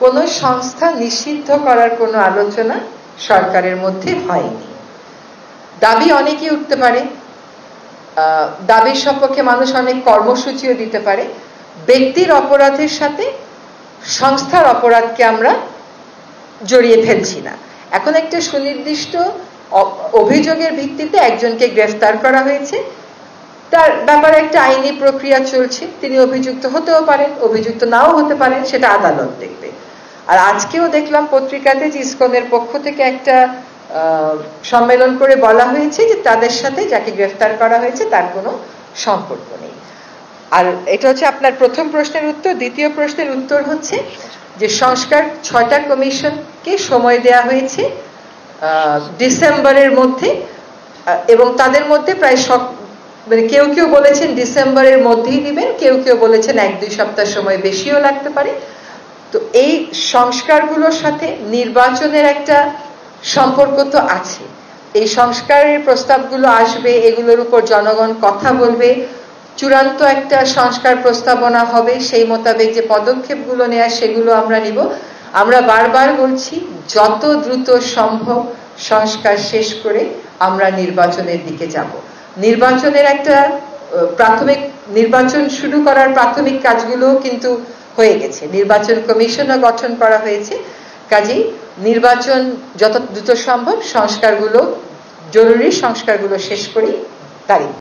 কোনো সংস্থা নিষিদ্ধ করার কোনো আলোচনা সরকারের মধ্যে হয়নি। দাবি অনেকেই উঠতে পারে, দাবির সপক্ষে মানুষ অনেক কর্মসূচিও দিতে পারে। ব্যক্তির অপরাধের সাথে সংস্থার অপরাধকে আমরা জড়িয়ে ফেলছি না। এখন একটা সুনির্দিষ্ট অভিযোগের ভিত্তিতে একজনকে গ্রেফতার করা হয়েছে, তার ব্যাপারে একটা আইনি প্রক্রিয়া চলছে। তিনি অভিযুক্ত হতেও পারেন, অভিযুক্ত নাও হতে পারেন, সেটা আদালত দেখবে। আর আজকেও দেখলাম পত্রিকাতে যে ইসকনের পক্ষ থেকে একটা সম্মেলন করে বলা হয়েছে যে তাদের সাথে যাকে গ্রেফতার করা হয়েছে তার কোনো সম্পর্ক নেই। আর এটা হচ্ছে আপনার প্রথম প্রশ্নের উত্তর। দ্বিতীয় প্রশ্নের উত্তর হচ্ছে যে সংস্কার 6টা কমিশনকে সময় দেয়া হয়েছে ডিসেম্বরের মধ্যে, এবং তাদের মধ্যে প্রায় মানে কেউ কেউ বলেছেন ডিসেম্বরের মধ্যেই দিবেন, কেউ কেউ বলেছেন 1-2 সপ্তাহ সময় বেশিও লাগতে পারে। তো এই সংস্কারগুলোর সাথে নির্বাচনের একটা সম্পর্ক তো আছে। এই সংস্কারের প্রস্তাবগুলো আসবে, এগুলোর উপর জনগণ কথা বলবে, চূড়ান্ত একটা সংস্কার প্রস্তাবনা হবে, সেই মোতাবেক যে পদক্ষেপগুলো নেওয়া সেগুলো আমরা নিব। আমরা বারবার বলছি যত দ্রুত সম্ভব সংস্কার শেষ করে আমরা নির্বাচনের দিকে যাব। নির্বাচনের একটা নির্বাচন শুরু করার প্রাথমিক কাজগুলো কিন্তু হয়ে গেছে, নির্বাচন কমিশনও গঠন করা হয়েছে। কাজেই নির্বাচন যত দ্রুত সম্ভব জরুরি সংস্কারগুলো শেষ করি তাই।